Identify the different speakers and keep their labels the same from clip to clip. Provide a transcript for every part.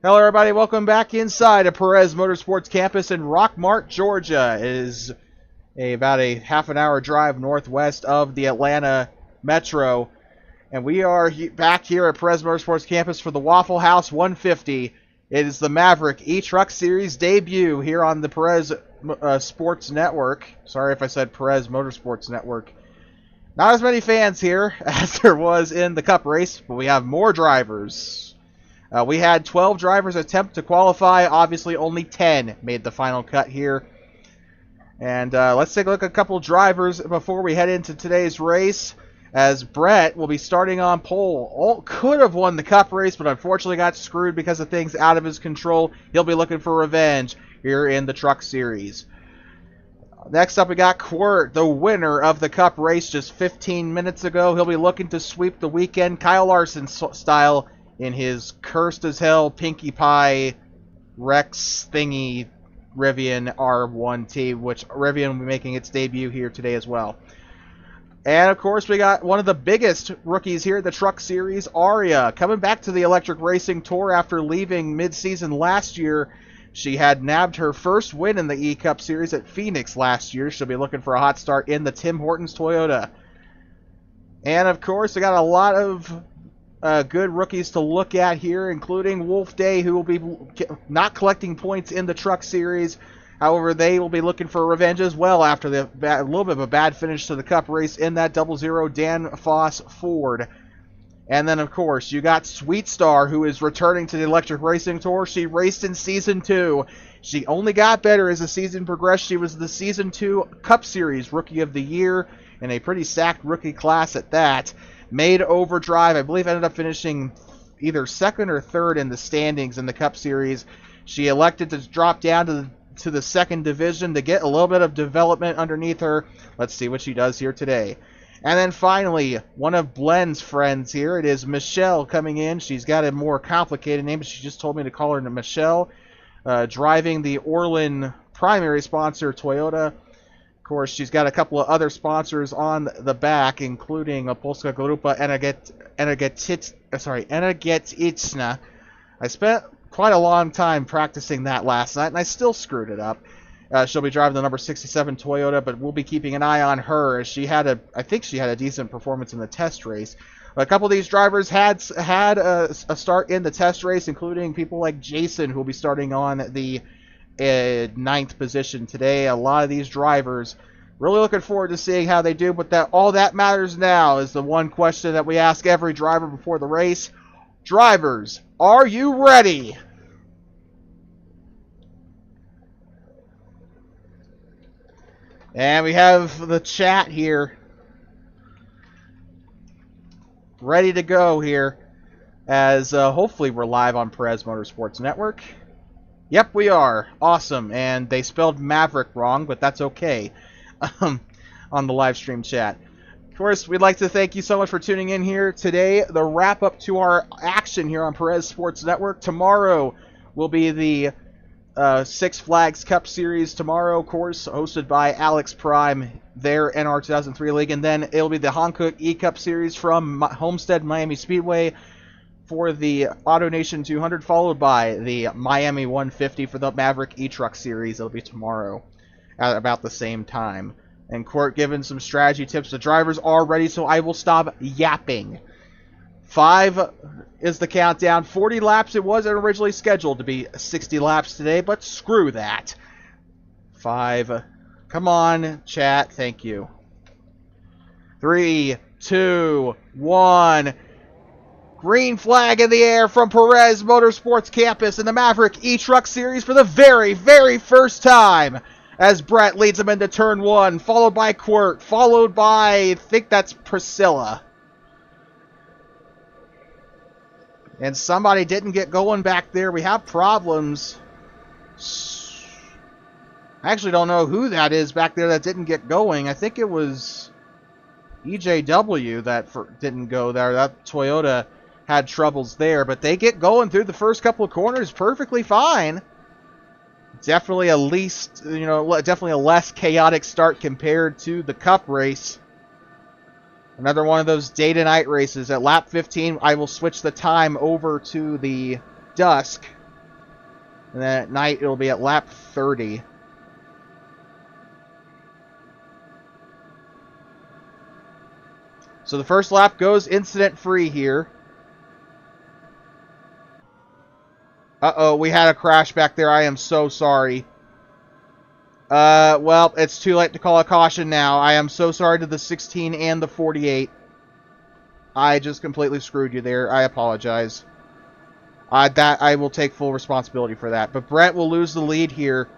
Speaker 1: Hello, everybody. Welcome back inside of Perez Motorsports Campus in Rockmart, Georgia. It is about a half an hour drive northwest of the Atlanta Metro. And we are back here at Perez Motorsports Campus for the Waffle House 150. It is the Maverick E-Truck Series debut here on the Perez Sports Network. Sorry if I said Perez Motorsports Network. Not as many fans here as there was in the Cup race, but we have more drivers. We had 12 drivers attempt to qualify. Obviously, only 10 made the final cut here. And let's take a look at a couple drivers before we head into today's race, as Brett will be starting on pole. Could have won the Cup race, but unfortunately got screwed because of things out of his control. He'll be looking for revenge here in the Truck Series. Next up, we got Quirt, the winner of the Cup race just 15 minutes ago. He'll be looking to sweep the weekend Kyle Larson style in his cursed as hell Pinkie Pie Rex thingy Rivian R1T, which Rivian will be making its debut here today as well. And of course, we got one of the biggest rookies here at the Truck Series, Aria, coming back to the Electric Racing Tour after leaving mid-season last year. She had nabbed her first win in the E-Cup Series at Phoenix last year. She'll be looking for a hot start in the Tim Hortons Toyota. And of course, we got a lot of good rookies to look at here, including Wolf Day, who will be not collecting points in the Truck Series. However, they will be looking for revenge as well after a little bit of a bad finish to the Cup race in that 00 Dan Foss Ford. And then, of course, you got Sweet Star, who is returning to the Electric Racing Tour. She raced in Season 2. She only got better as the season progressed. She was the Season 2 Cup Series Rookie of the Year in a pretty stacked rookie class at that. Made Overdrive, I believe, ended up finishing either second or third in the standings in the Cup Series. She elected to drop down to the second division to get a little bit of development underneath her. Let's see what she does here today. And then finally, one of Blenn's friends here. It is Michelle coming in. She's got a more complicated name, but she just told me to call her Michelle. Driving the Orland primary sponsor, Toyota. Of course, she's got a couple of other sponsors on the back, including Polska Grupa Energetyczna. I spent quite a long time practicing that last night, and I still screwed it up. She'll be driving the number 67 Toyota, but we'll be keeping an eye on her, as I think she had a decent performance in the test race. A couple of these drivers had a start in the test race, including people like Jason, who will be starting on the 9th position today. A lot of these drivers, really looking forward to seeing how they do, but all that matters now is the one question that we ask every driver before the race. Drivers, are you ready? And we have the chat here ready to go here, as hopefully we're live on Perez Motorsports Network. Yep, we are. Awesome. And they spelled Maverick wrong, but that's okay on the live stream chat. Of course, we'd like to thank you so much for tuning in here today. The wrap-up to our action here on Perez Sports Network. Tomorrow will be the Six Flags Cup Series tomorrow, of course, hosted by Alex Prime, their NR 2003 League. And then it'll be the Hankook E-Cup Series from Homestead Miami Speedway for the Auto Nation 200, followed by the Miami 150 for the Maverick E-Truck Series. It'll be tomorrow at about the same time. And Court giving some strategy tips. The drivers are ready, so I will stop yapping. 5 is the countdown. 40 laps. It wasn't originally scheduled to be 60 laps today, but screw that. 5. Come on, chat. Thank you. 3, 2, 1. Green flag in the air from Perez Motorsports Campus in the Maverick E-Truck Series for the very, very first time, as Brett leads them into turn 1, followed by Quirt, followed by, I think that's Priscilla. And somebody didn't get going back there. We have problems. I actually don't know who that is back there that didn't get going. I think it was EJW that didn't go there. That Toyota had troubles there, but they get going through the first couple of corners perfectly fine. Definitely definitely a less chaotic start compared to the Cup race. Another one of those day-to-night races. At lap 15, I will switch the time over to the dusk. And then at night, it'll be at lap 30. So the first lap goes incident-free here. Uh-oh, we had a crash back there. I am so sorry. Well, it's too late to call a caution now. I am so sorry to the 16 and the 48. I just completely screwed you there. I apologize. I will take full responsibility for that. But Brett will lose the lead here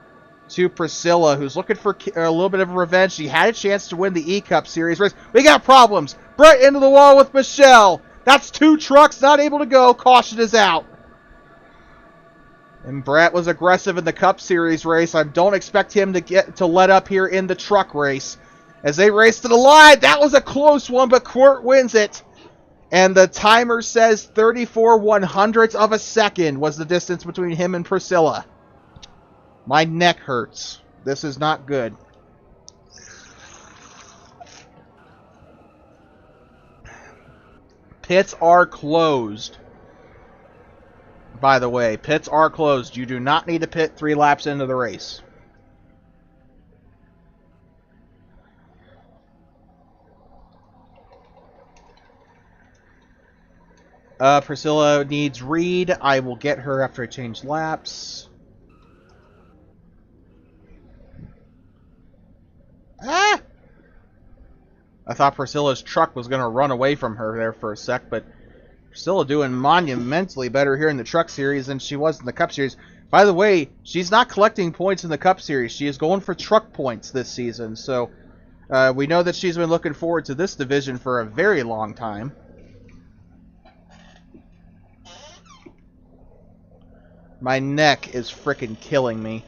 Speaker 1: to Priscilla, who's looking for a little bit of revenge. She had a chance to win the E-Cup Series race. We got problems. Brett into the wall with Michelle. That's 2 trucks not able to go. Caution is out. And Brett was aggressive in the Cup Series race. I don't expect him to let up here in the truck race. As they race to the line, that was a close one, but Quirt wins it. And the timer says 34/100ths of a second was the distance between him and Priscilla. My neck hurts. This is not good. Pits are closed. By the way, pits are closed. You do not need to pit 3 laps into the race. Priscilla needs Reed. I will get her after I change laps. Ah! I thought Priscilla's truck was going to run away from her there for a sec, but Priscilla doing monumentally better here in the Truck Series than she was in the Cup Series. By the way, she's not collecting points in the Cup Series. She is going for truck points this season, so we know that she's been looking forward to this division for a very long time. My neck is frickin' killing me.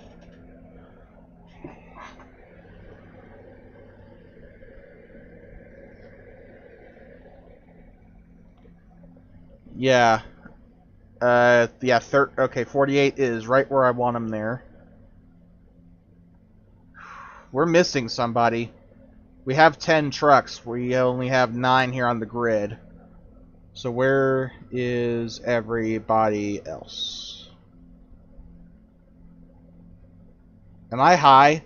Speaker 1: Yeah. Yeah, okay, 48 is right where I want him there. We're missing somebody. We have 10 trucks. We only have 9 here on the grid. So where is everybody else? Am I high?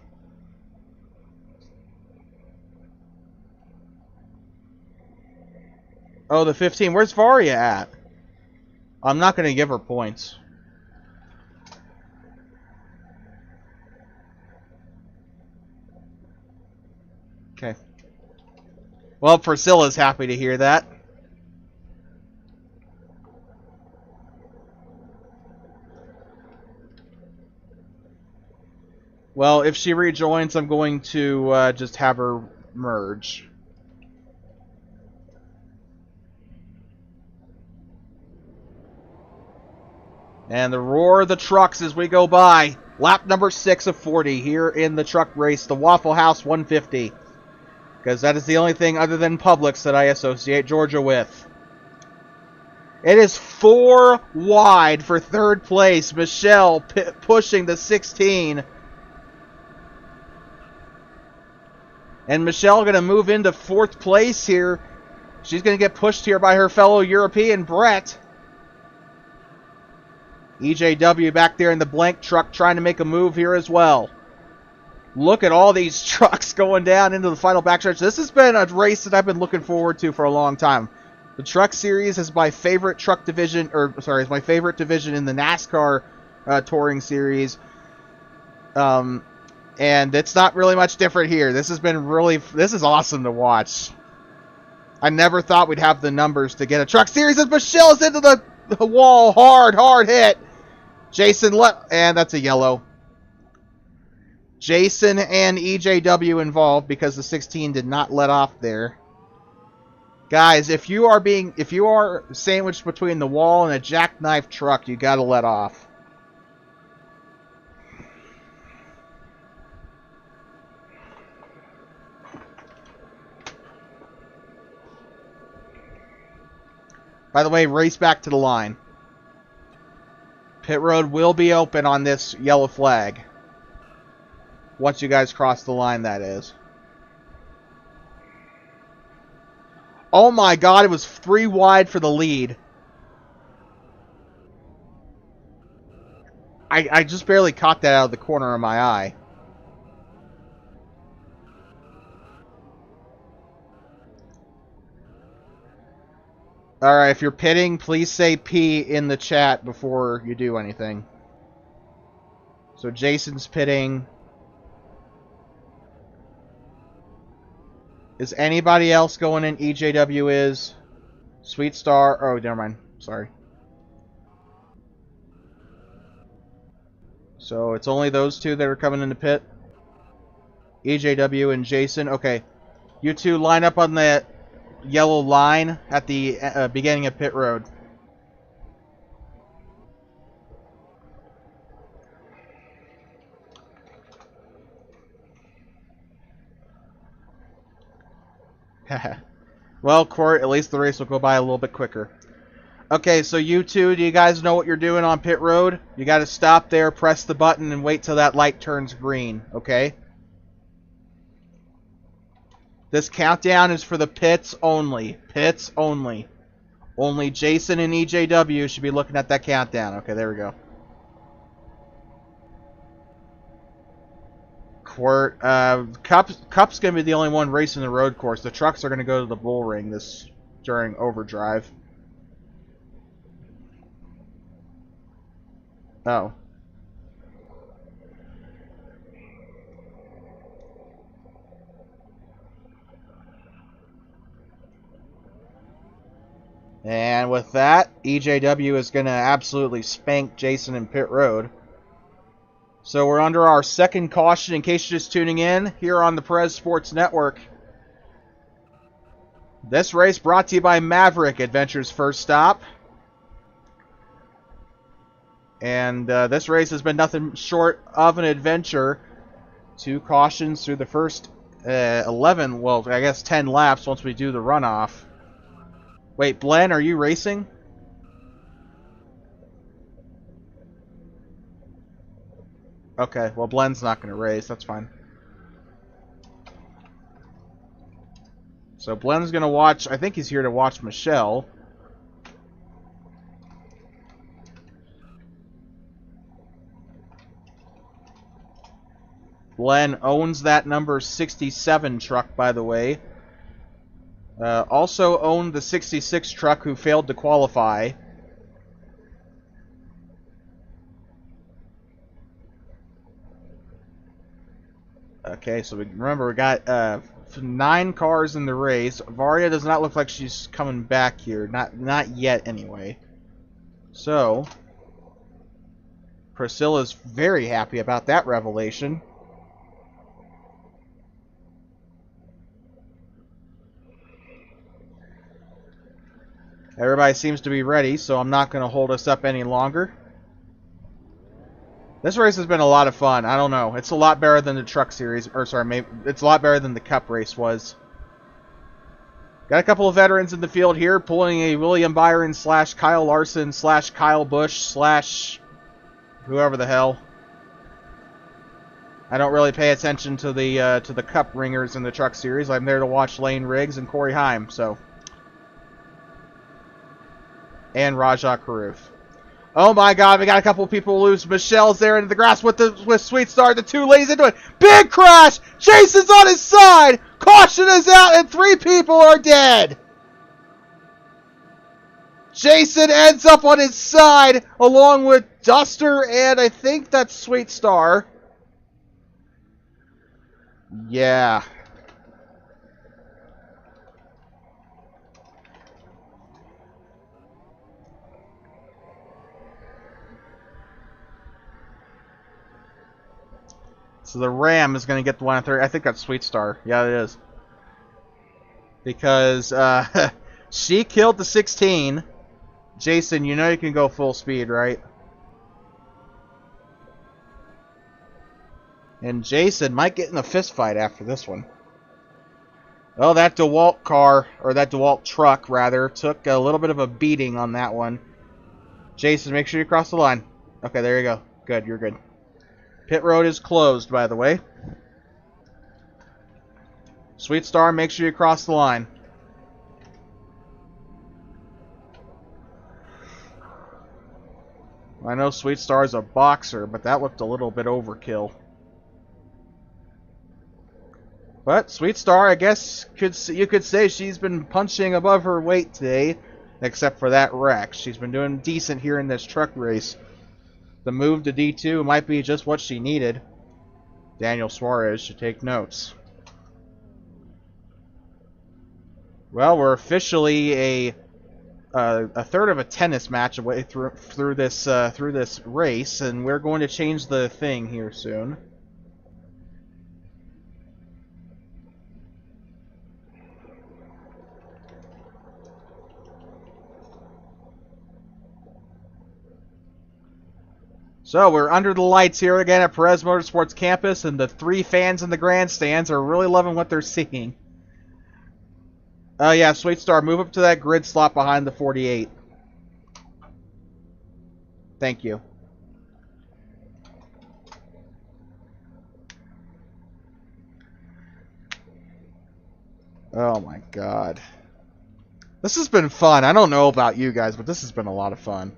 Speaker 1: Oh, the 15. Where's Varia at? I'm not going to give her points. Okay. Well, Priscilla's happy to hear that. Well, if she rejoins, I'm going to just have her merge. And the roar of the trucks as we go by. Lap number 6 of 40 here in the truck race, the Waffle House 150. Because that is the only thing other than Publix that I associate Georgia with. It is 4 wide for 3rd place. Michelle pushing the 16. And Michelle going to move into 4th place here. She's going to get pushed here by her fellow European, Brett. EJW back there in the blank truck trying to make a move here as well. Look at all these trucks going down into the final backstretch. This has been a race that I've been looking forward to for a long time. The Truck Series is my favorite truck division, is my favorite division in the NASCAR touring series. And it's not really much different here. This is awesome to watch. I never thought we'd have the numbers to get a Truck Series as Michelle's into the wall. Hard hit. Jason and that's a yellow. Jason and EJW involved because the 16 did not let off there. Guys, if you are sandwiched between the wall and a jackknife truck, you gotta let off. By the way, race back to the line. Pit road will be open on this yellow flag. Once you guys cross the line, that is. Oh my god, it was 3 wide for the lead. I just barely caught that out of the corner of my eye. Alright, if you're pitting, please say P in the chat before you do anything. So Jason's pitting. Is anybody else going in? EJW is. Sweet Star. Oh, never mind. Sorry. So it's only those two that are coming in the pit. EJW and Jason. Okay. You two line up on the yellow line at the beginning of pit road. Well, Court, at least the race will go by a little bit quicker. Okay, so you two, do you guys know what you're doing on pit road? You got to stop there, press the button, and wait till that light turns green, okay? This countdown is for the pits only. Pits only. Only Jason and EJW should be looking at that countdown. Okay, there we go. Court, Cup's going to be the only one racing the road course. The trucks are going to go to the bull ring during overdrive. Oh. And with that, EJW is going to absolutely spank Jason in pit road. So we're under our second caution, in case you're just tuning in, here on the Perez Sports Network. This race brought to you by Maverick, Adventure's first stop. And this race has been nothing short of an adventure. 2 cautions through the first 11, well, I guess 10 laps once we do the runoff. Wait, Blen, are you racing? Okay, well, Blen's not going to race. That's fine. So Blen's going to watch. I think he's here to watch Michelle. Blen owns that number 67 truck, by the way. Also owned the 66 truck who failed to qualify. Okay, so remember we got 9 cars in the race. Varia does not look like she's coming back here. Not yet, anyway. So Priscilla's very happy about that revelation. Everybody seems to be ready, so I'm not going to hold us up any longer. This race has been a lot of fun. I don't know. It's a lot better than the Truck Series. Or, sorry, maybe it's a lot better than the Cup race was. Got a couple of veterans in the field here, pulling a William Byron / Kyle Larson / Kyle Busch / whoever the hell. I don't really pay attention to the Cup ringers in the Truck Series. I'm there to watch Lane Riggs and Corey Heim, so... And Rajah Karuf. Oh my god, we got a couple of people loose. Michelle's there into the grass with Sweet Star. The 2 ladies into it. Big crash! Jason's on his side! Caution is out and 3 people are dead! Jason ends up on his side along with Duster and I think that's Sweet Star. Yeah. So the Ram is going to get the 1 3. I think that's Sweet Star. Yeah, it is. Because she killed the 16. Jason, you know you can go full speed, right? And Jason might get in a fist fight after this one. Oh, that DeWalt car, or that DeWalt truck, rather, took a little bit of a beating on that one. Jason, make sure you cross the line. Okay, there you go. Good, you're good. Pit road is closed, by the way. Sweet Star, make sure you cross the line. I know Sweet Star's a boxer, but that looked a little bit overkill. But Sweet Star, I guess you could say she's been punching above her weight today, except for that wreck. She's been doing decent here in this truck race. The move to D2 might be just what she needed. Daniel Suarez should take notes. Well, we're officially a third of a tennis match away through this race, and we're going to change the thing here soon. So we're under the lights here again at Perez Motorsports Campus, and the 3 fans in the grandstands are really loving what they're seeing. Oh yeah, Sweet Star, move up to that grid slot behind the 48. Thank you. Oh my god. This has been fun. I don't know about you guys, but this has been a lot of fun.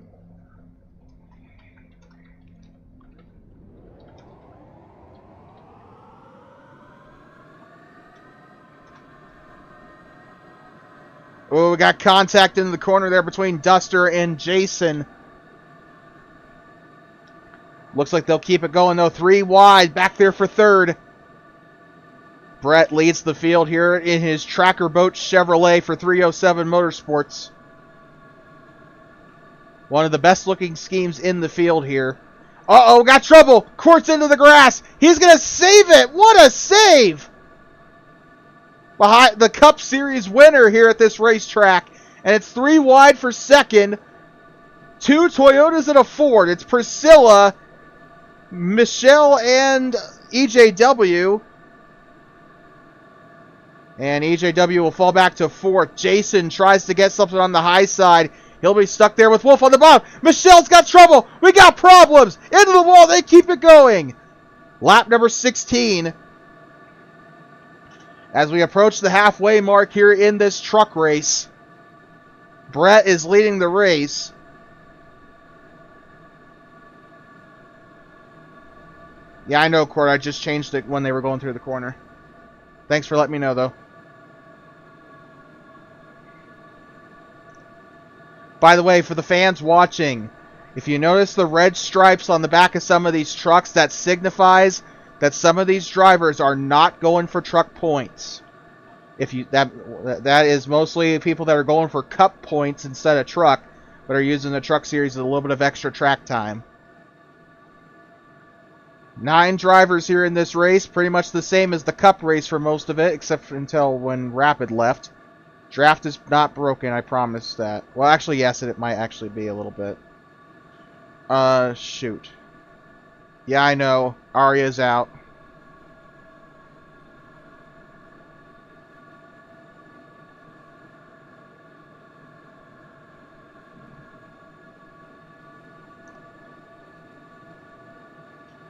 Speaker 1: Oh, we got contact in the corner there between Duster and Jason. Looks like they'll keep it going, though. 3 wide, back there for third. Brett leads the field here in his Tracker Boat Chevrolet for 307 Motorsports. One of the best-looking schemes in the field here. Uh-oh, got trouble. Courts into the grass. He's going to save it. What a save! Behind the Cup Series winner here at this racetrack. And it's 3 wide for second. 2 Toyotas and a Ford. It's Priscilla, Michelle, and EJW. And EJW will fall back to 4th. Jason tries to get something on the high side. He'll be stuck there with Wolf on the bottom. Michelle's got trouble. We got problems. Into the wall. They keep it going. Lap number 16. As we approach the halfway mark here in this truck race, Brett is leading the race. Yeah, I know, Court. I just changed it when they were going through the corner. Thanks for letting me know, though. By the way, for the fans watching, if you notice the red stripes on the back of some of these trucks, that signifies that some of these drivers are not going for truck points. If you that is mostly people that are going for Cup points instead of truck, but are using the Truck Series with a little bit of extra track time. 9 drivers here in this race, pretty much the same as the Cup race for most of it, except for until when Rapid left. Draft is not broken, I promise that. Well, actually, yes, it might actually be a little bit. Shoot. Yeah, I know. Arya's out.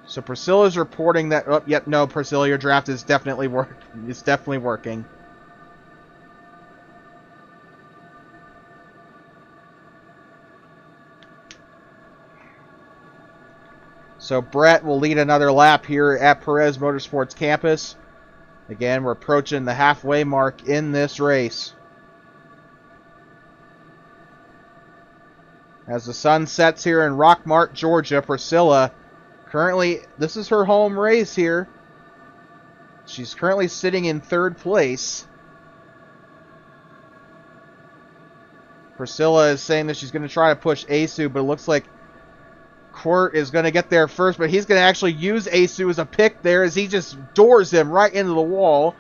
Speaker 1: So Priscilla's reporting that. Oh, yep, no, Priscilla, your draft is definitely working. So Brett will lead another lap here at Perez Motorsports Campus. Again, we're approaching the halfway mark in this race. As the sun sets here in Rockmart, Georgia, Priscilla, currently, this is her home race here. She's currently sitting in 3rd place. Priscilla is saying that she's going to try to push Asu, but it looks like Court is going to get there first, but he's going to actually use Asu as a pick there as he just doors him right into the wall.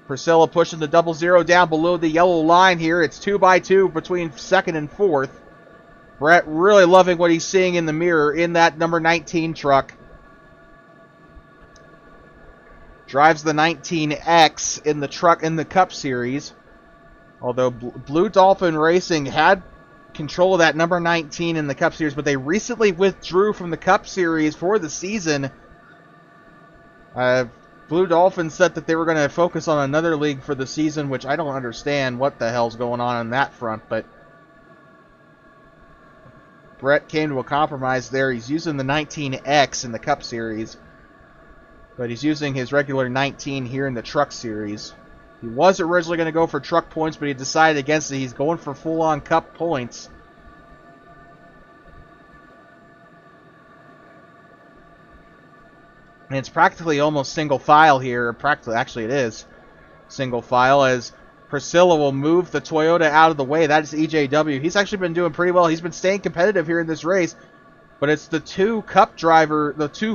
Speaker 1: Priscilla pushing the 00 down below the yellow line here. It's 2x2 between 2nd and 4th. Brett really loving what he's seeing in the mirror in that number 19 truck. Drives the 19X in the truck in the Cup Series. Although Blue Dolphin Racing had control of that number 19 in the Cup Series, but they recently withdrew from the Cup Series for the season. Blue Dolphin said that they were going to focus on another league for the season, which I don't understand what the hell's going on that front, but Brett came to a compromise there. He's using the 19X in the Cup Series, but he's using his regular 19 here in the Truck Series. He was originally going to go for Truck points, but he decided against it. He's going for full-on Cup points. And it's practically almost single file here. Practically, actually it is single file, as Priscilla will move the Toyota out of the way. That is EJW. He's actually been doing pretty well. He's been staying competitive here in this race. But it's the two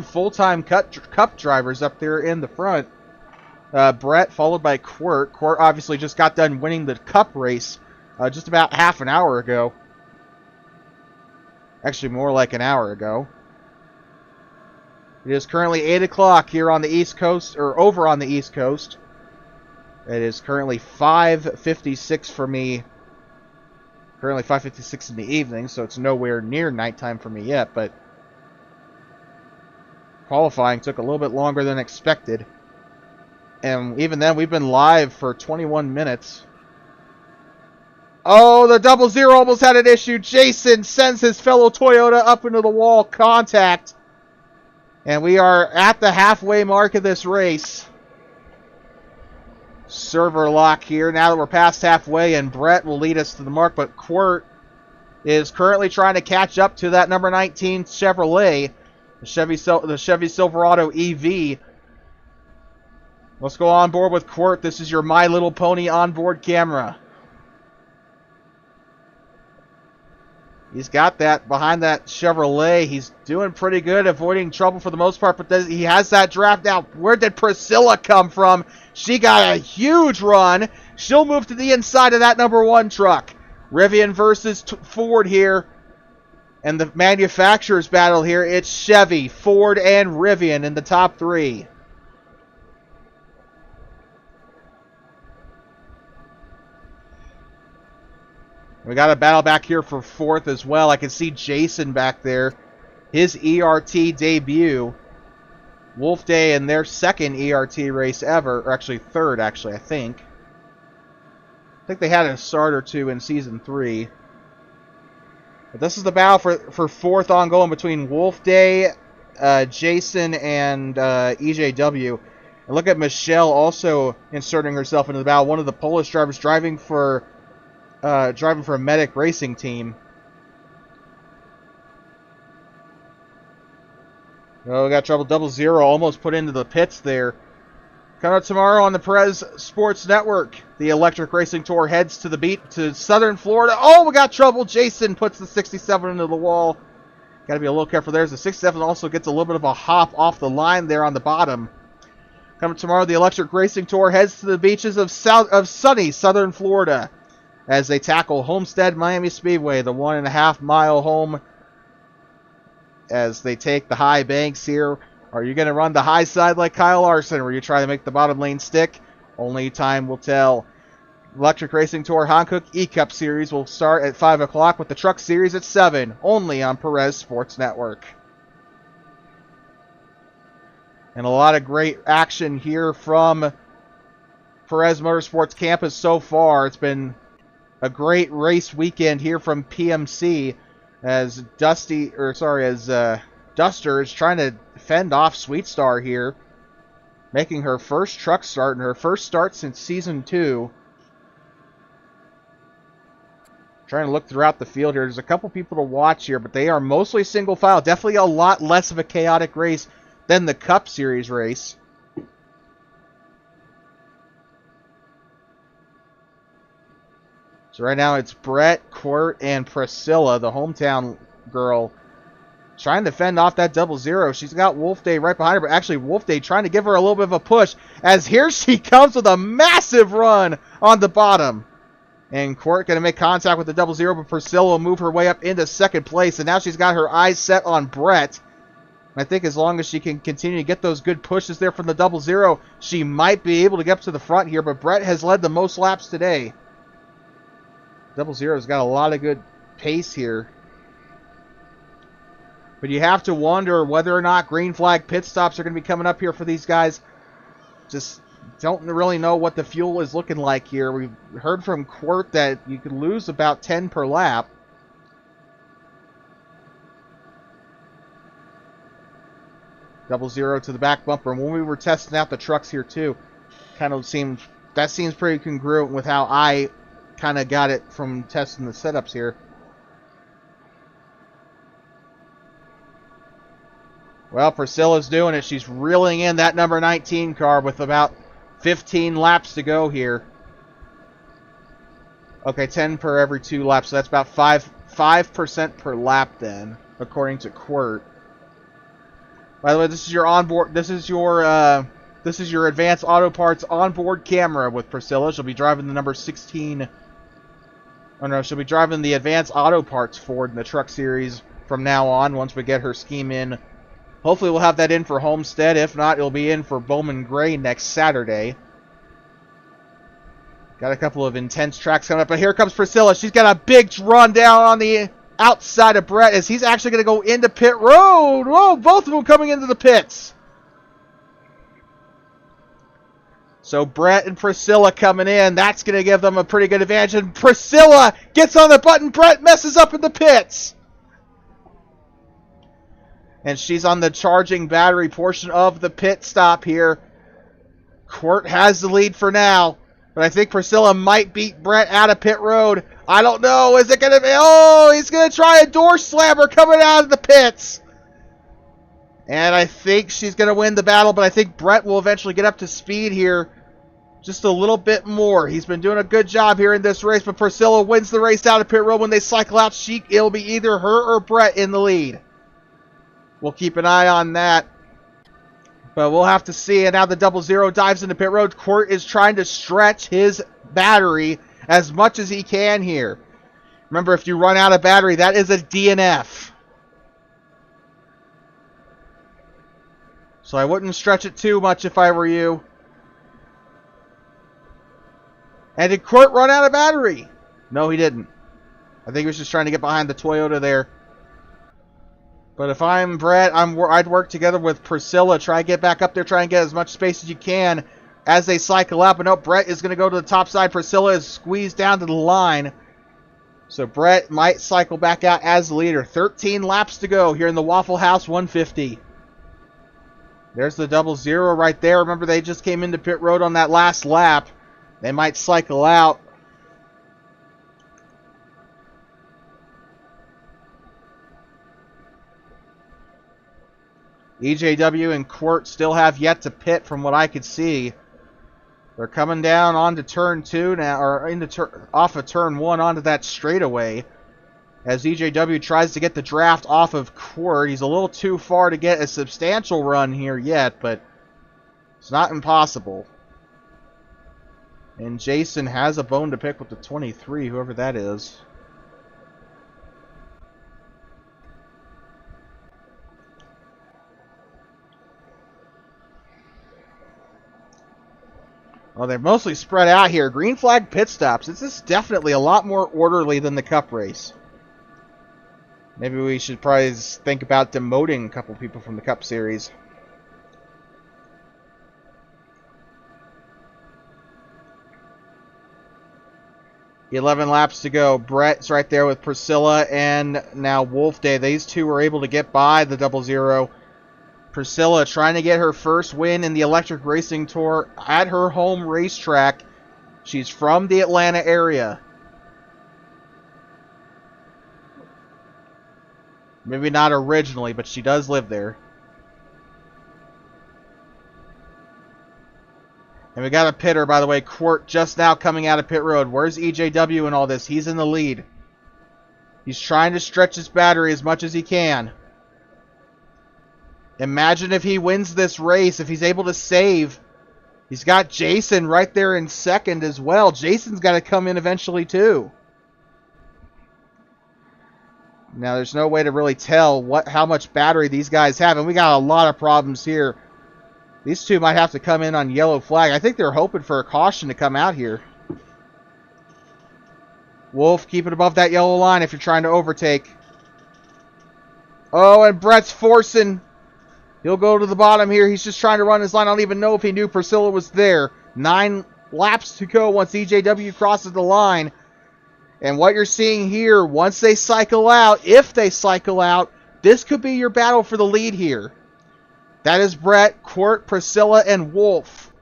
Speaker 1: full-time Cup drivers up there in the front. Brett, followed by Quirt. Quirt obviously just got done winning the Cup race just about half an hour ago. Actually, more like an hour ago. It is currently 8 o'clock here on the East Coast, or over on the East Coast. It is currently 5:56 for me. Currently 5:56 in the evening, so it's nowhere near nighttime for me yet, but qualifying took a little bit longer than expected. And even then, we've been live for 21 minutes. Oh, the 00 almost had an issue. Jason sends his fellow Toyota up into the wall. Contact. And we are at the halfway mark of this race. Server lock here now that we're past halfway, and Brett will lead us to the mark, but Quirt is currently trying to catch up to that number 19 Chevrolet, the Chevy Silverado EV. Let's go on board with Quirt. This is your My Little Pony onboard camera. He's got that behind that Chevrolet. He's doing pretty good, avoiding trouble for the most part, but he has that draft now. Where did Priscilla come from? She got a huge run. She'll move to the inside of that number 1 truck. Rivian versus Ford here. And the manufacturer's battle here, it's Chevy, Ford, and Rivian in the top 3. We got a battle back here for 4th as well. I can see Jason back there. His ERT debut. Wolf Day in their 2nd ERT race ever. Or actually 3rd, I think. I think they had a start or 2 in Season 3. But this is the battle for 4th ongoing between Wolf Day, Jason, and EJW. And look at Michelle also inserting herself into the battle. One of the Polish drivers driving for a Medic racing team. Oh, we got trouble. 00 almost put into the pits there. Coming up tomorrow on the Perez Sports Network, the Electric Racing Tour heads to the beat to Southern Florida. Oh, we got trouble. Jason puts the 67 into the wall. Got to be a little careful there. The 67 also gets a little bit of a hop off the line there on the bottom. Coming tomorrow, the Electric Racing Tour heads to the beaches of sunny Southern Florida as they tackle Homestead Miami Speedway, the 1.5 mile home, as they take the high banks here. Are you going to run the high side like Kyle Larson, or are you trying to make the bottom lane stick? Only time will tell. Electric Racing Tour Hankook E-Cup Series will start at 5 o'clock with the Truck Series at 7, only on Perez Sports Network. And a lot of great action here from Perez Motorsports Campus so far. It's been a great race weekend here from PMC as Duster is trying to fend off Sweet Star here, making her first truck start and her first start since Season 2. Trying to look throughout the field here. There's a couple people to watch here, but they are mostly single file. Definitely a lot less of a chaotic race than the Cup Series race. So right now it's Brett, Quirt, and Priscilla, the hometown girl, trying to fend off that 00. She's got Wolf Day right behind her, but actually Wolf Day trying to give her a little bit of a push, as here she comes with a massive run on the bottom. And Quirt going to make contact with the 00, but Priscilla will move her way up into 2nd place, and now she's got her eyes set on Brett. I think as long as she can continue to get those good pushes there from the 00, she might be able to get up to the front here, but Brett has led the most laps today. 00's got a lot of good pace here. But you have to wonder whether or not green flag pit stops are going to be coming up here for these guys. Just don't really know what the fuel is looking like here. We've heard from Quirt that you could lose about 10 per lap. 0 to the back bumper. And when we were testing out the trucks here too, that seems pretty congruent with how I kind of got it from testing the setups here. Well, Priscilla's doing it. She's reeling in that number 19 car with about 15 laps to go here. Okay, 10 per every 2 laps. So that's about 5% per lap then, according to Quirt. By the way, this is your onboard. This is your Advanced Auto Parts onboard camera with Priscilla. She'll be driving the number 16. Oh no, she'll be driving the Advanced Auto Parts Ford in the Truck Series from now on. Once we get her scheme in. Hopefully we'll have that in for Homestead. If not, it'll be in for Bowman Gray next Saturday. Got a couple of intense tracks coming up. But here comes Priscilla. She's got a big run down on the outside of Brett as he's actually going to go into pit road. Whoa, both of them coming into the pits. So Brett and Priscilla coming in. That's going to give them a pretty good advantage. And Priscilla gets on the button. Brett messes up in the pits. And she's on the charging battery portion of the pit stop here. Quirt has the lead for now. But I think Priscilla might beat Brett out of pit road. I don't know. Is it going to be... Oh, he's going to try a door slammer coming out of the pits. And I think she's going to win the battle. But I think Brett will eventually get up to speed here. Just a little bit more. He's been doing a good job here in this race. But Priscilla wins the race out of pit road. When they cycle out, it'll be either her or Brett in the lead. We'll keep an eye on that. But we'll have to see. And now the 00 dives into pit road. Quirt is trying to stretch his battery as much as he can here. Remember, if you run out of battery, that is a DNF. So I wouldn't stretch it too much if I were you. And did Quirt run out of battery? No, he didn't. I think he was just trying to get behind the Toyota there. But if I'm Brett, I'd work together with Priscilla. Try and get back up there. Try and get as much space as you can as they cycle out. But no, Brett is going to go to the top side. Priscilla is squeezed down to the line. So Brett might cycle back out as the leader. 13 laps to go here in the Waffle House 150. There's the 00 right there. Remember, they just came into pit road on that last lap. They might cycle out. EJW and Quirt still have yet to pit from what I could see. They're coming down onto turn 2 now, or off of turn 1 onto that straightaway. As EJW tries to get the draft off of Quirt. He's a little too far to get a substantial run here yet, but it's not impossible. And Jason has a bone to pick with the 23, whoever that is. Well, they're mostly spread out here. Green flag pit stops. This is definitely a lot more orderly than the Cup race. Maybe we should probably think about demoting a couple people from the Cup Series. $11 laps to go. Brett's right there with Priscilla and now Wolf Day. These two were able to get by the 00. Priscilla trying to get her first win in the Electric Racing Tour at her home racetrack. She's from the Atlanta area. Maybe not originally, but she does live there. And we got a pitter, by the way. Quirt just now coming out of pit road. Where's EJW in all this? He's in the lead. He's trying to stretch his battery as much as he can. Imagine if he wins this race, if he's able to save. He's got Jason right there in second as well. Jason's got to come in eventually too. Now there's no way to really tell how much battery these guys have, and we got a lot of problems here. These two might have to come in on yellow flag. I think they're hoping for a caution to come out here. Wolf, keep it above that yellow line if you're trying to overtake. Oh, and Brett's forcing. He'll go to the bottom here. He's just trying to run his line. I don't even know if he knew Priscilla was there. 9 laps to go once EJW crosses the line. And what you're seeing here, once they cycle out, if they cycle out, this could be your battle for the lead here. That is Brett, Court, Priscilla, and Wolf.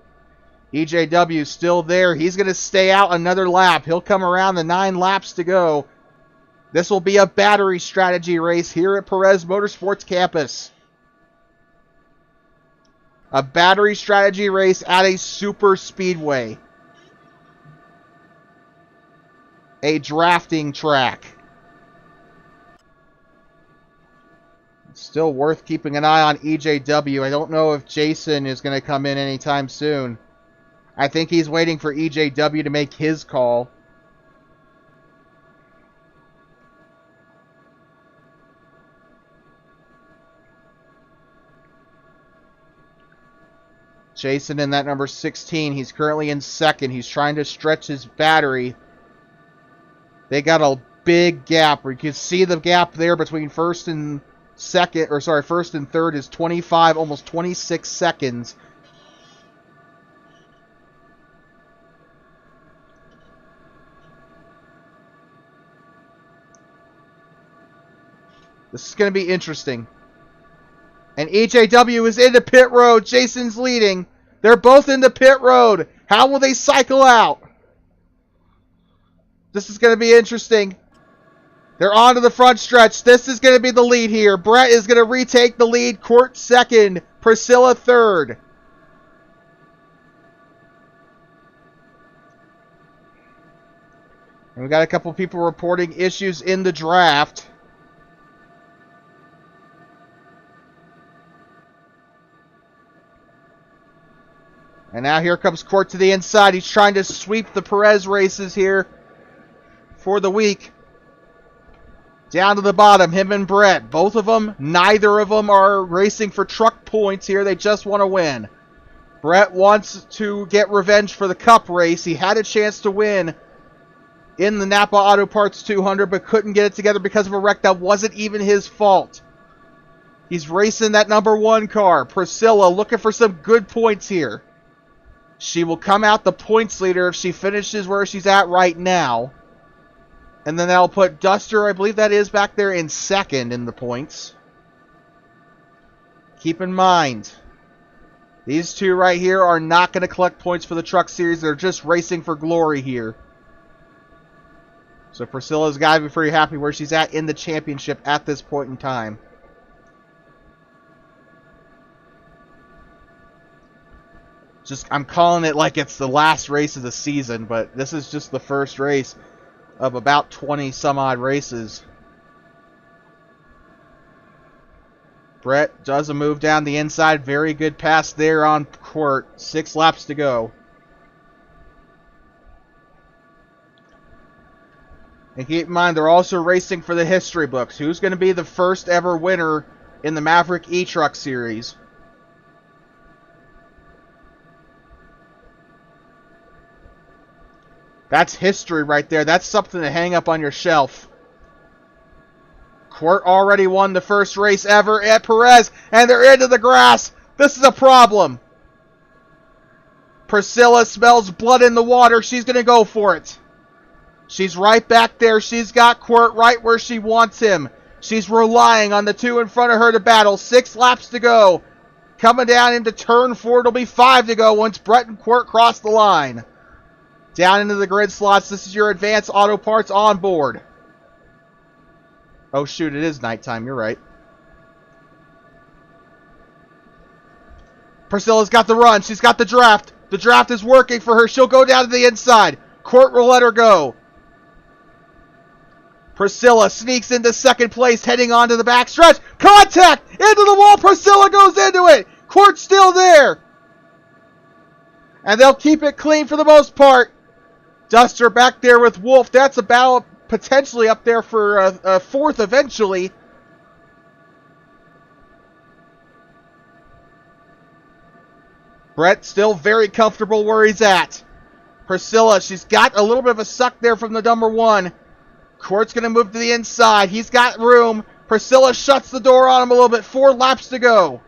Speaker 1: EJW still there. He's going to stay out another lap. He'll come around the 9 laps to go. This will be a battery strategy race here at Perez Motorsports Campus. A battery strategy race at a super speedway. A drafting track. Still worth keeping an eye on EJW. I don't know if Jason is going to come in anytime soon. I think he's waiting for EJW to make his call. Jason in that number 16. He's currently in second. He's trying to stretch his battery. They got a big gap. You can see the gap there between first and third is 25, almost 26 seconds. This is going to be interesting. And EJW is into pit road. Jason's leading. They're both into pit road. How will they cycle out? This is going to be interesting. They're on to the front stretch. This is going to be the lead here. Brett is going to retake the lead. Court second. Priscilla third. And we got a couple people reporting issues in the draft. And now here comes Court to the inside. He's trying to sweep the Perez races here for the week. Down to the bottom, him and Brett. Both of them, neither of them are racing for truck points here. They just want to win. Brett wants to get revenge for the Cup race. He had a chance to win in the Napa Auto Parts 200, but couldn't get it together because of a wreck that wasn't even his fault. He's racing that number 1 car. Priscilla looking for some good points here. She will come out the points leader if she finishes where she's at right now. And then that'll put Duster, I believe that is back there, in second in the points. Keep in mind, these two right here are not going to collect points for the Truck Series. They're just racing for glory here. So Priscilla's got to be pretty happy where she's at in the championship at this point in time. I'm calling it like it's the last race of the season, but this is just the first race of about 20 some odd races. Brett does a move down the inside. Very good pass there on Court. 6 laps to go. And keep in mind, they're also racing for the history books. Who's going to be the first ever winner in the Maverick E-Truck Series? That's history right there. That's something to hang up on your shelf. Court already won the first race ever at Perez, and they're into the grass. This is a problem. Priscilla smells blood in the water. She's going to go for it. She's right back there. She's got Court right where she wants him. She's relying on the 2 in front of her to battle. 6 laps to go. Coming down into turn 4. It'll be 5 to go once Brett and Court cross the line. Down into the grid slots. This is your Advanced Auto Parts on board. Oh shoot, it is nighttime. You're right. Priscilla's got the run. She's got the draft. The draft is working for her. She'll go down to the inside. Court will let her go. Priscilla sneaks into second place, heading on to the backstretch. Contact! Into the wall. Priscilla goes into it. Court's still there. And they'll keep it clean for the most part. Duster back there with Wolf. That's a battle potentially up there for a 4th eventually. Brett still very comfortable where he's at. Priscilla, she's got a little bit of a suck there from the number 1. Court's going to move to the inside. He's got room. Priscilla shuts the door on him a little bit. 4 laps to go.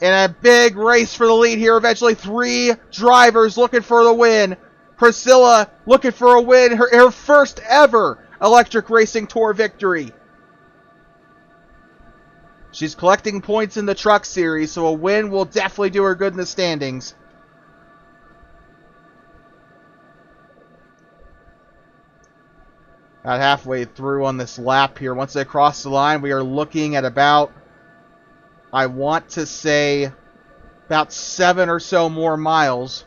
Speaker 1: And a big race for the lead here eventually. 3 drivers looking for the win. Priscilla looking for a win. Her first ever electric racing tour victory. She's collecting points in the truck series, so a win will definitely do her good in the standings. About halfway through on this lap here. Once they cross the line, we are looking at about, I want to say, about 7 or so more miles.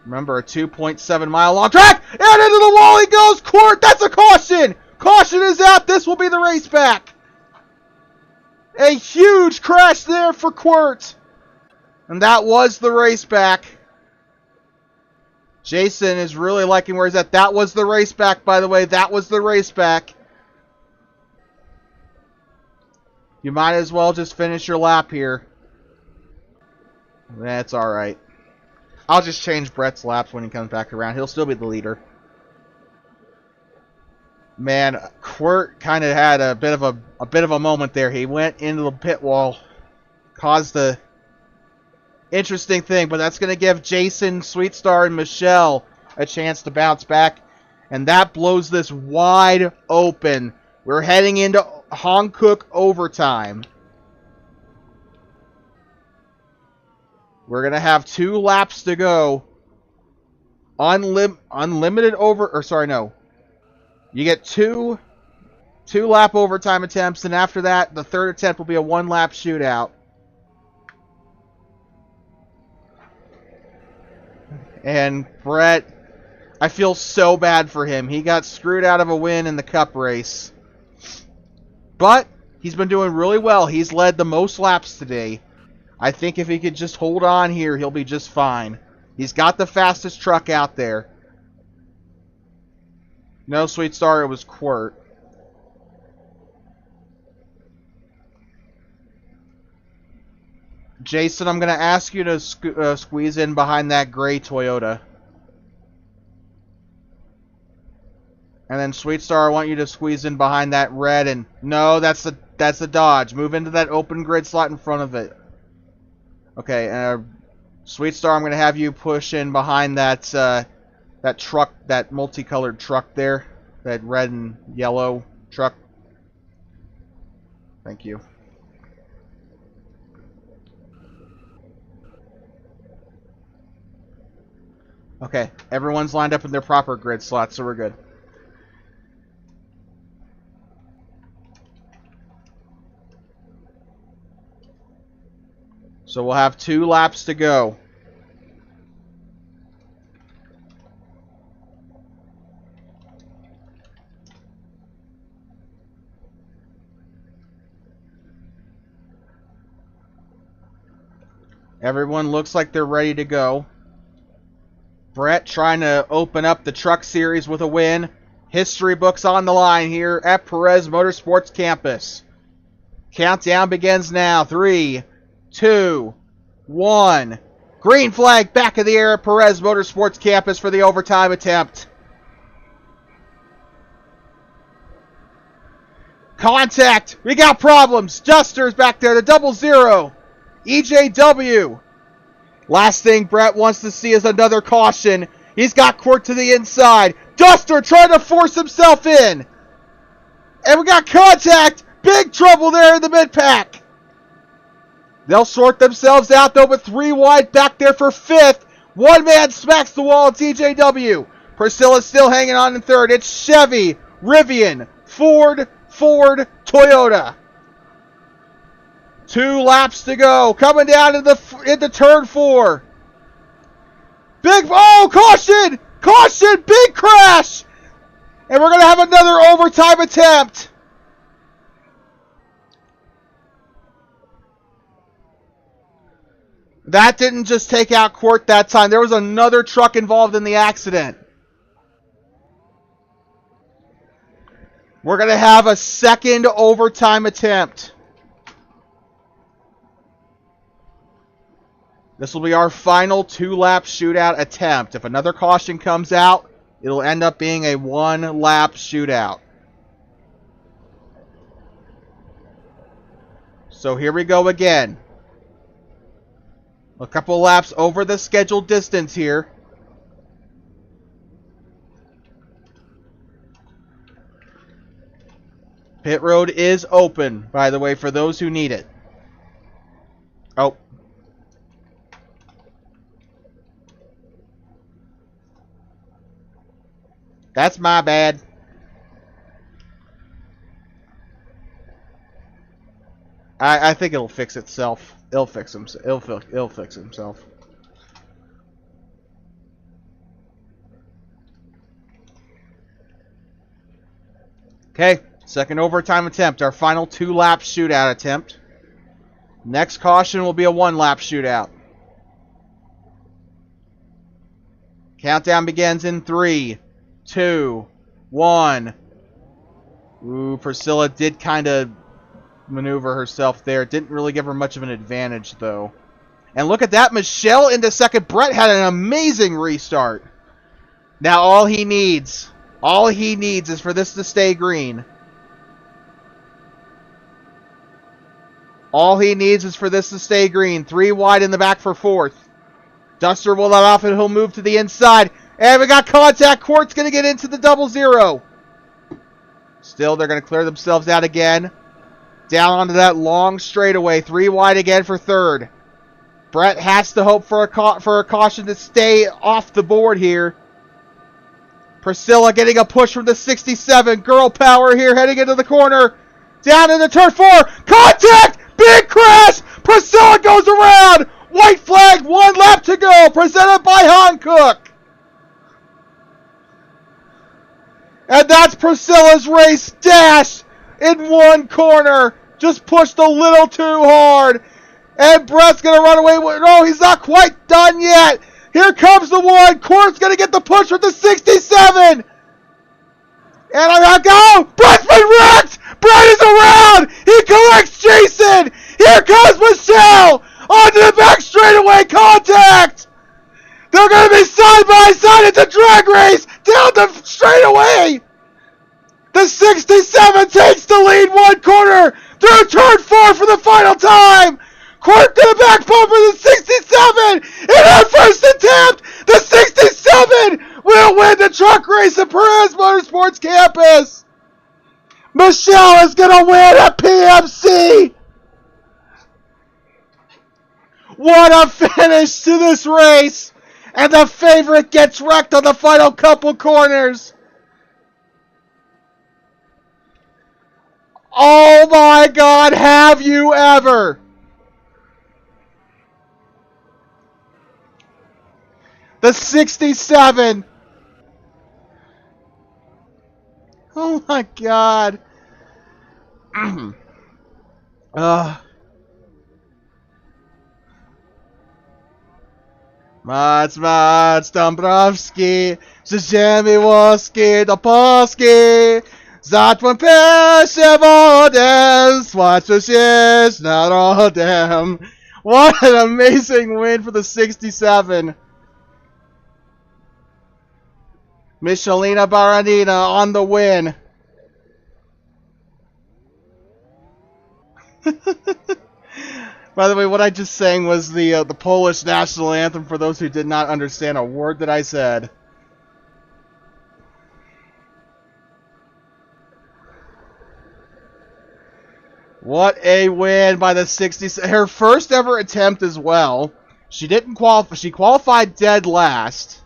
Speaker 1: Remember, a 2.7 mile long track, and into the wall he goes. Court, that's a caution. Caution is out. This will be the race back. A huge crash there for Quirt. And that was the race back. Jason is really liking where he's at. That was the race back, by the way. That was the race back. You might as well just finish your lap here. That's alright. I'll just change Brett's laps when he comes back around. He'll still be the leader. Man, Quirt kind of had a bit of a moment there. He went into the pit wall, caused the interesting thing, but that's going to give Jason, Sweetstar, and Michelle a chance to bounce back, and that blows this wide open. We're heading into Hankook overtime. We're going to have 2 laps to go. Unlimited over, or sorry, no. You get two lap overtime attempts, and after that, the third attempt will be a 1-lap shootout. And Brett, I feel so bad for him. He got screwed out of a win in the Cup race. But he's been doing really well. He's led the most laps today. I think if he could just hold on here, he'll be just fine. He's got the fastest truck out there. No, Sweetstar, it was Quirt. Jason, I'm going to ask you to squeeze in behind that gray Toyota. And then Sweetstar, I want you to squeeze in behind that red, and no, that's the Dodge. Move into that open grid slot in front of it. Okay, Sweetstar, I'm going to have you push in behind that that truck, that multicolored truck there, that red and yellow truck. Thank you. Okay, everyone's lined up in their proper grid slots, so we're good. So we'll have 2 laps to go. Everyone looks like they're ready to go. Brett trying to open up the truck series with a win. History books on the line here at Perez Motorsports Campus. Countdown begins now. 3, 2, 1. Green flag back in the air at Perez Motorsports Campus for the overtime attempt. Contact. We got problems. Duster's back there. The 00. EJW. Last thing Brett wants to see is another caution. He's got Quirt to the inside. Duster trying to force himself in. And we got contact. Big trouble there in the mid-pack. They'll sort themselves out, though, but 3 wide back there for 5th. One man smacks the wall. It's EJW. Priscilla's still hanging on in 3rd. It's Chevy, Rivian, Ford, Toyota. 2 laps to go. Coming down into turn 4. Caution! Caution! Big crash! And we're going to have another overtime attempt. That didn't just take out Quirt that time. There was another truck involved in the accident. We're going to have a second overtime attempt. This will be our final 2-lap shootout attempt. If another caution comes out, it'll end up being a 1-lap shootout. So here we go again. A couple laps over the scheduled distance here. Pit road is open, by the way, for those who need it. Oh. That's my bad. I think it'll fix itself. It'll fix himself. It'll fix himself. Okay, second overtime attempt. Our final 2-lap shootout attempt. Next caution will be a 1-lap shootout. Countdown begins in 3, 2, 1. Ooh, Priscilla did kind of maneuver herself there. Didn't really give her much of an advantage, though. And look at that. Michelle into second. Brett had an amazing restart. Now all he needs is for this to stay green. All he needs is for this to stay green. 3 wide in the back for fourth. Duster will let off and he'll move to the inside. And we got contact. Court's going to get into the 0-0. Still, they're going to clear themselves out again. Down onto that long straightaway. 3 wide again for third. Brett has to hope for a caution to stay off the board here. Priscilla getting a push from the 67. Girl power here heading into the corner. Down into turn 4. Contact! Big crash! Priscilla goes around! White flag, 1 lap to go. Presented by Hankook. And that's Priscilla's race dash in one corner. Just pushed a little too hard. And Brett's going to run away. No, he's not quite done yet. Here comes the 1. Court's going to get the push with the 67. And I go. Brett's been wrecked. Brett is around. He collects Jason. Here comes Michelle. Onto the back straightaway. Contact. They're going to be side by side at the drag race. Down the straightaway. The 67 takes the lead 1 corner. Through turn 4 for the final time. Court to the back bumper, the 67. In our first attempt, the 67 will win the truck race at Perez Motorsports Campus. Michelle is going to win at PMC. What a finish to this race. And the favorite gets wrecked on the final couple corners. Oh my God, have you ever? The 67. Oh my God. Mats Dombrowski, Zemiwoski, Doposki, Zatwan Peshevodes, Swatchushish, Narodem. What an amazing win for the 67. Michelina Baranina on the win. By the way, what I just sang was the Polish national anthem for those who did not understand a word that I said. What a win by the 60. Her first ever attempt as well. She didn't qualify. She qualified dead last.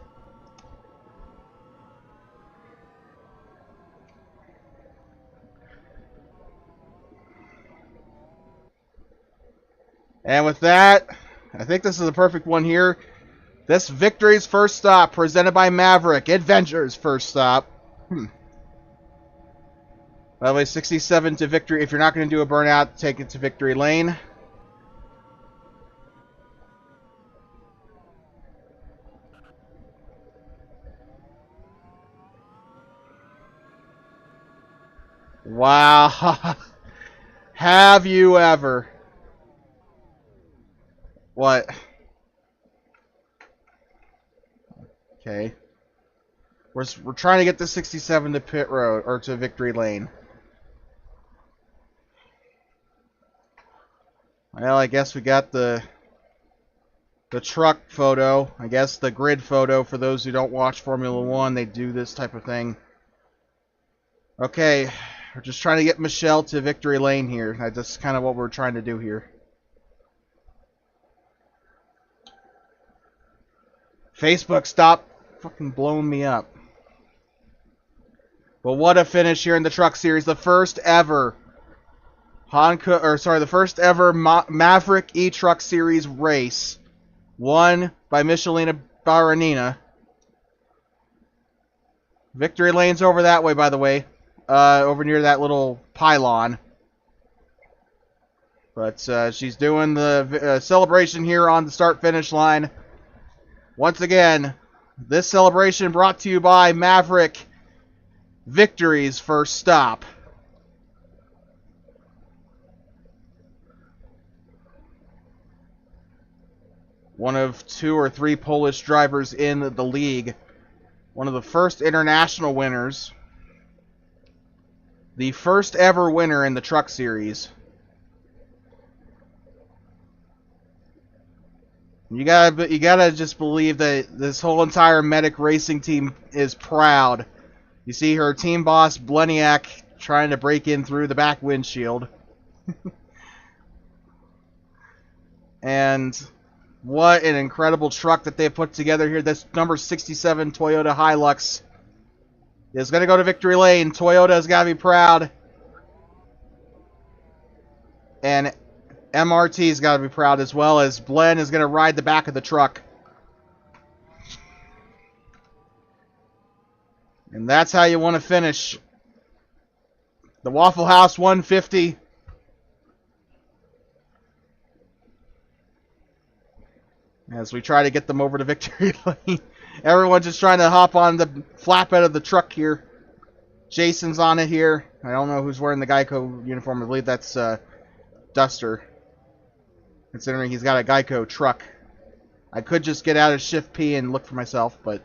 Speaker 1: And with that, I think this is a perfect one here. This victory's first stop, presented by Maverick. Adventure's first stop. By the way, 67 to victory. If you're not going to do a burnout, take it to victory lane. Wow. Have you ever? What? Okay. We're trying to get the 67 to pit road, or to victory lane. Well, I guess we got the truck photo. I guess the grid photo for those who don't watch Formula 1. They do this type of thing. Okay. We're just trying to get Michelle to victory lane here. That's kind of what we're trying to do here. Facebook, stop fucking blowing me up. But what a finish here in the Truck Series. The first ever the first ever Maverick E-Truck Series race won by Michelina Baranina. Victory lane's over that way, by the way. Over near that little pylon. But she's doing the celebration here on the start-finish line. Once again, this celebration brought to you by Maverick Victory's first stop. One of 2 or 3 Polish drivers in the league. One of the first international winners. The first ever winner in the Truck Series. You gotta just believe that this whole entire Medic racing team is proud. You see her team boss Bleniak trying to break in through the back windshield. And what an incredible truck that they put together here. This number 67 Toyota Hilux is going to go to victory lane. Toyota's got to be proud. And MRT's got to be proud as well, as Blen is going to ride the back of the truck. And that's how you want to finish. The Waffle House 150. As we try to get them over to victory lane. Everyone's just trying to hop on the flatbed of the truck here. Jason's on it here. I don't know who's wearing the Geico uniform. I believe that's Duster. Considering he's got a Geico truck. I could just get out of Shift P and look for myself, but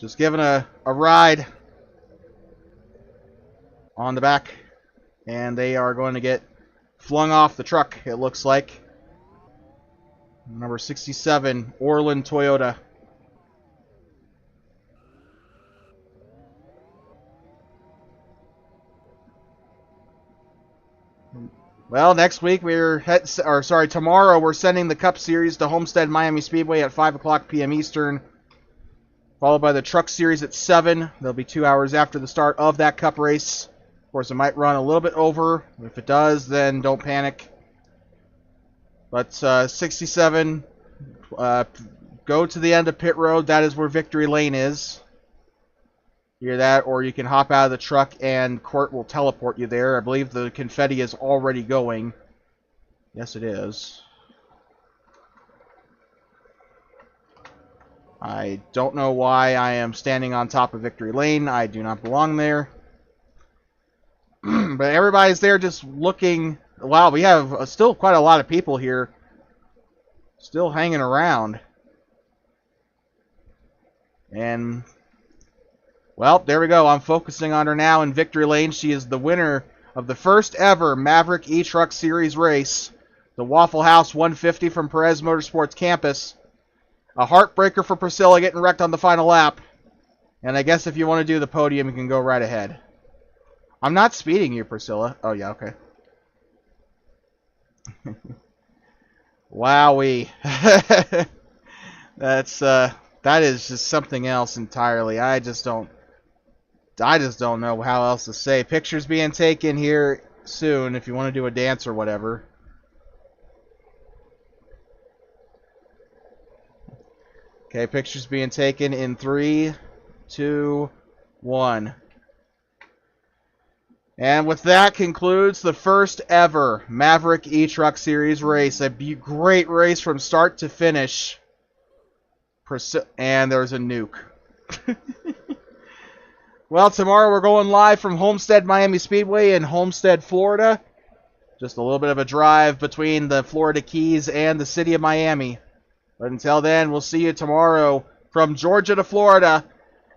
Speaker 1: just giving a ride on the back. And they are going to get flung off the truck, it looks like. Number 67, Orland Toyota. Well, next week tomorrow we're sending the Cup Series to Homestead Miami Speedway at 5 o'clock p.m. Eastern, followed by the Truck Series at 7. They'll be 2 hours after the start of that Cup race. Of course, it might run a little bit over. If it does, then don't panic. But 67, go to the end of pit road. That is where victory lane is. Hear that? Or you can hop out of the truck and Court will teleport you there. I believe the confetti is already going. Yes, it is. I don't know why I am standing on top of victory lane. I do not belong there. But everybody's there just looking. Wow, we have still quite a lot of people here. Still hanging around. And, well, there we go. I'm focusing on her now in victory lane. She is the winner of the first ever Maverick E-Truck Series race. The Waffle House 150 from Perez Motorsports Campus. A heartbreaker for Priscilla getting wrecked on the final lap. And I guess if you want to do the podium, you can go right ahead. I'm not speeding you, Priscilla. Oh, yeah, okay. Wowee. That is just something else entirely. I just don't know how else to say. Pictures being taken here soon if you want to do a dance or whatever. Okay, pictures being taken in 3, 2, 1. And with that concludes the first ever Maverick E-Truck Series race. A great race from start to finish. And there's a nuke. Well, tomorrow we're going live from Homestead Miami Speedway in Homestead, Florida. Just a little bit of a drive between the Florida Keys and the city of Miami. But until then, we'll see you tomorrow from Georgia to Florida.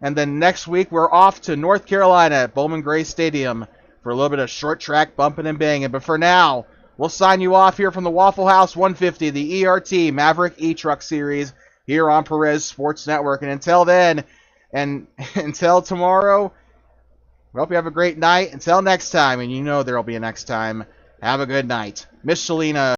Speaker 1: And then next week we're off to North Carolina at Bowman Gray Stadium for a little bit of short track bumping and banging. But for now, we'll sign you off here from the Waffle House 150, the ERT Maverick E-Truck Series here on Perez Sports Network. And until then, and until tomorrow, We hope you have a great night. Until next time, and you know there will be a next time, have a good night. Miss Shalina